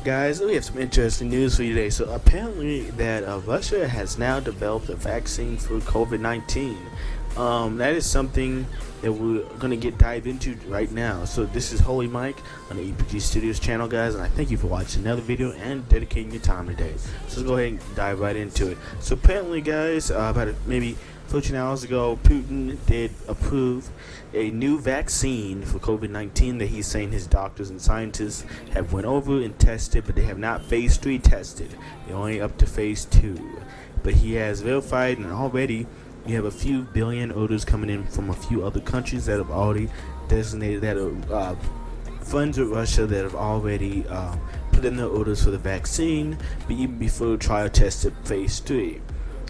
guys, we have some interesting news for you today. So apparently that Russia has now developed a vaccine for COVID-19. That is something that we're going to dive into right now. So this is Holy Mike on the EPG Studios channel, guys, and I thank you for watching another video and dedicating your time today. So let's go ahead and dive right into it. So apparently, guys, about maybe 14 hours ago, Putin did approve a new vaccine for COVID-19 that he's saying his doctors and scientists have went over and tested, but they have not phase 3 tested. They're only up to phase 2. But he has verified, and already you have a few billion orders coming in from a few other countries that have already designated that are friends with Russia that have already put in their orders for the vaccine, but even before trial tested phase 3.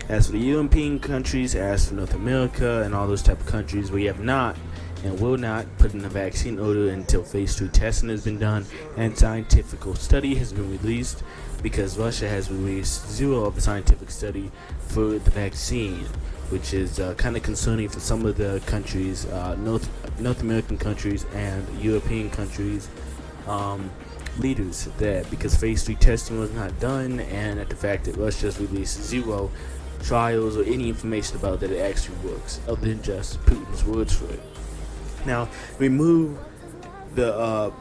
As for the European countries, as for North America and all those type of countries, we have not and will not put in a vaccine order until phase 2 testing has been done and scientific study has been released, because Russia has released zero of the scientific study for the vaccine, which is kind of concerning for some of the countries, North American countries and European countries leaders, that because phase 3 testing was not done, and at the fact that Russia has released zero trials or any information about that it actually works, other than just Putin's words for it. Now, remove the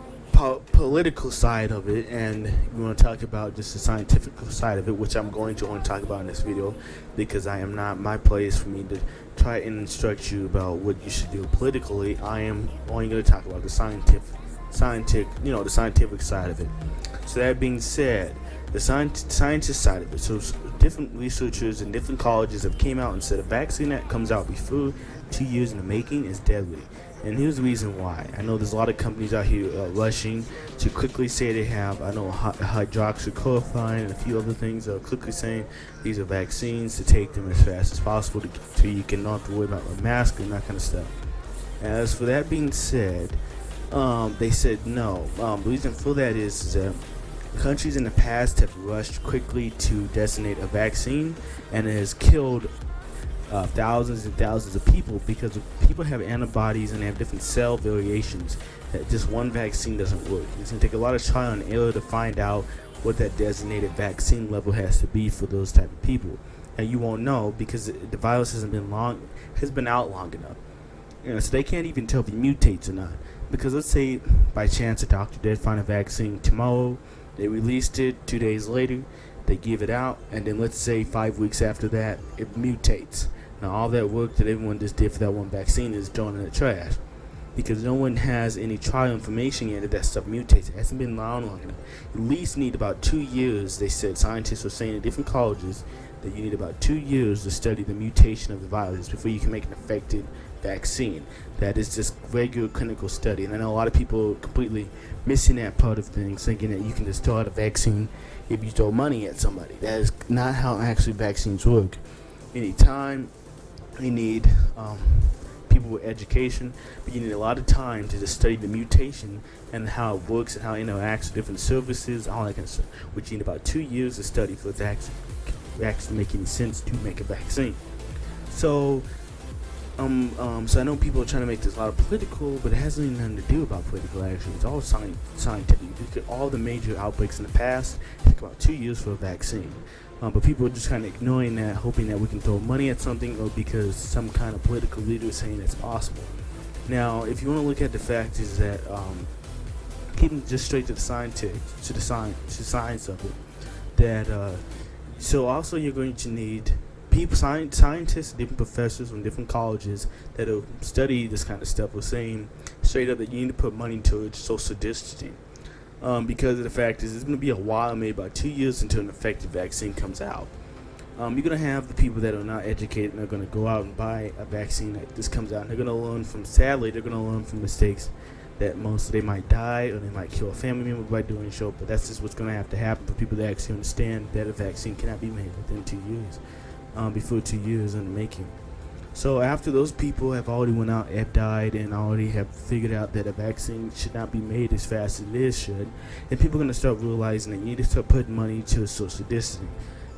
political side of it, and we want to talk about just the scientific side of it, which I'm going to only talk about in this video, because I am not my place for me to try and instruct you about what you should do politically. I am only going to talk about the scientific side of it. So that being said, the scientist side of it, so different researchers in different colleges have came out and said a vaccine that comes out before 2 years in the making is deadly. And here's the reason why. I know there's a lot of companies out here rushing to quickly say they have, I know, hydroxychloroquine and a few other things, quickly saying these are vaccines, to take them as fast as possible so you can not have to worry about a mask and that kind of stuff. As for that being said, they said no. The reason for that is that countries in the past have rushed quickly to designate a vaccine, and it has killed thousands and thousands of people, because people have antibodies and they have different cell variations that just one vaccine doesn't work. It's going to take a lot of trial and error to find out what that designated vaccine level has to be for those type of people, and you won't know because the virus has been out long enough. So they can't even tell if it mutates or not, because let's say by chance a doctor did find a vaccine tomorrow, they released it 2 days later, they give it out, and then let's say 5 weeks after that it mutates. Now all that work that everyone just did for that one vaccine is thrown in the trash, because no one has any trial information yet that stuff mutates. It hasn't been long enough. You at least need about 2 years, they said. Scientists were saying in different colleges that you need about 2 years to study the mutation of the virus before you can make an effective vaccine. That is just regular clinical study, and I know a lot of people are completely missing that part of things, thinking that you can just throw out a vaccine if you throw money at somebody. That is not how actually vaccines work. You need time, you need people with education, but you need a lot of time to just study the mutation and how it works and how it interacts with different services, all that kind of stuff, which you need about 2 years to study for it to actually make any sense to make a vaccine. So so I know people are trying to make this a lot of political, but it hasn't even nothing to do about political. Actually, it's all scientific. You look at all the major outbreaks in the past, it took about 2 years for a vaccine. But people are just kind of ignoring that, hoping that we can throw money at something, or because some kind of political leader is saying it's possible. Now, if you want to look at the fact is that keeping just straight to the science of it, that so also you're going to need scientists, different professors from different colleges that will study this kind of stuff were saying straight up that you need to put money towards social distancing, because of the fact is it's going to be a while, maybe about 2 years until an effective vaccine comes out. You're going to have the people that are not educated and are going to go out and buy a vaccine that this comes out, and they're going to learn from, sadly, they're going to learn from mistakes that they might die or they might kill a family member by doing so, but that's just what's going to have to happen for people to actually understand that a vaccine cannot be made within 2 years. Before 2 years in the making. So after those people have already went out, have died, and already have figured out that a vaccine should not be made as fast as it should, then people are going to start realizing that you need to start putting money to social distancing,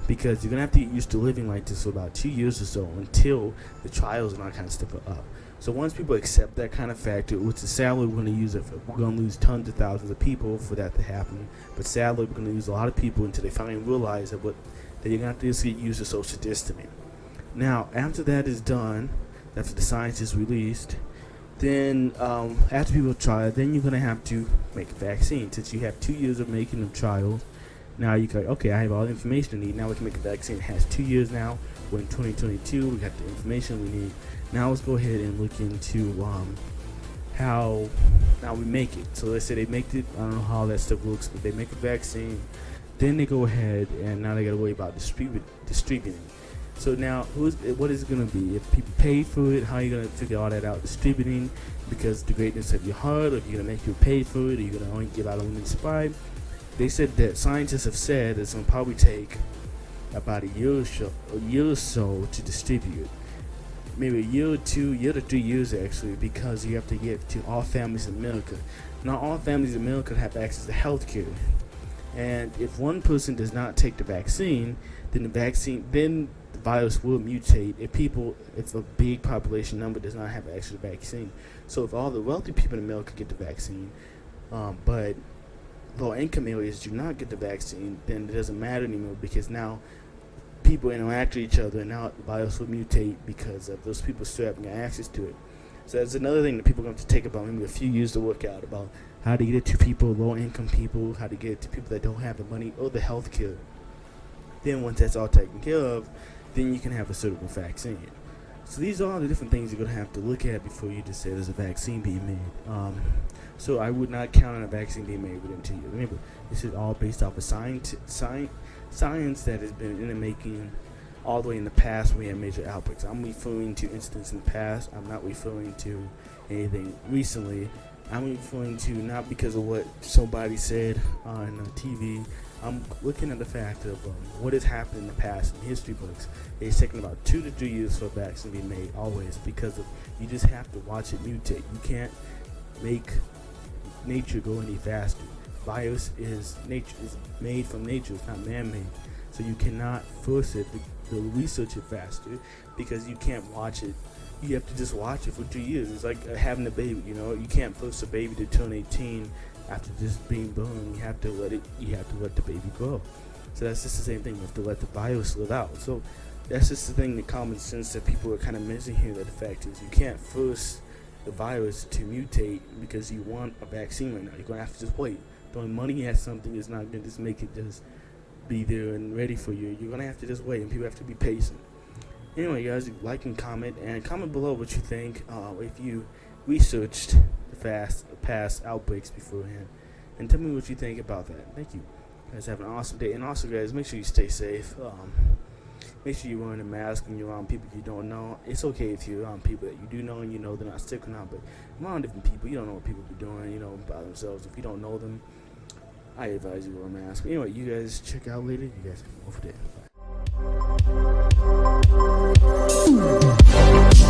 because you're going to have to get used to living like this for about 2 years or so until the trials and all that kind of stuff are up. So once people accept that kind of factor, which is sadly we're going to use it, we're going to lose tons of thousands of people for that to happen. But sadly, we're going to lose a lot of people until they finally realize that you're going to have to just get used to social distancing. Now, after that is done, after the science is released, then after people try it, then you're going to have to make a vaccine. Since you have 2 years of making of trials, now you can, okay, I have all the information I need. Now we can make a vaccine. It has 2 years now. We're in 2022. We got the information we need. Now let's go ahead and look into how now we make it. So let's say they make it. I don't know how that stuff looks, but they make a vaccine. Then they go ahead and now they got to worry about distributing. So now, what is it going to be? If people pay for it, how are you going to figure all that out? Distributing, because the greatness of your heart, or if you're going to make you pay for it, or you're going to only give out unlimited supply. They said that scientists have said it's going to probably take about a year or so to distribute. Maybe a year to 3 years actually, because you have to get to all families in America. Not all families in America have access to health care. And if one person does not take the vaccine, then the virus will mutate if a big population number does not have access to the vaccine. So if all the wealthy people in America get the vaccine, but low income areas do not get the vaccine, then it doesn't matter anymore, because now people interact with each other, and now the virus will mutate because of those people still having access to it. So that's another thing that people are going to take about maybe a few years to work out, about how to get it to people, low income people, how to get it to people that don't have the money or the health care. Then once that's all taken care of, then you can have a suitable vaccine. So these are all the different things you're going to have to look at before you just say there's a vaccine being made. So I would not count on a vaccine being made within 2 years. Remember, this is all based off of science that has been in the making all the way in the past when we had major outbreaks. I'm referring to incidents in the past. I'm not referring to anything recently. I'm referring to not because of what somebody said on TV. I'm looking at the fact of what has happened in the past in history books. It's taken about 2 to 3 years for a vaccine to be made, always, because you just have to watch it mutate. You can't make nature go any faster. Virus is made from nature. It's not man-made. So you cannot force it to research it faster, because you can't watch it. You have to just watch it for 2 years. It's like having a baby. You can't force a baby to turn 18 after just being born. You have to let the baby grow. So that's just the same thing. You have to let the virus live out. So that's just the thing, the common sense that people are kind of missing here. That the fact is, you can't force the virus to mutate because you want a vaccine right now. You're gonna have to just wait. Throwing money at something is not gonna just make it just be there and ready for you. You're gonna have to just wait, and people have to be patient. Anyway, guys, like and comment below what you think. If you researched the past outbreaks beforehand, and tell me what you think about that. Thank you. Guys, have an awesome day, and also, guys, make sure you stay safe. Make sure you're wearing a mask when you're around people you don't know. It's okay if you're around people that you do know and you know they're not sick or not, but around different people, you don't know what people be doing, by themselves. If you don't know them, I advise you to wear a mask. But anyway, you guys check out later. You guys have a wonderful day. Bye.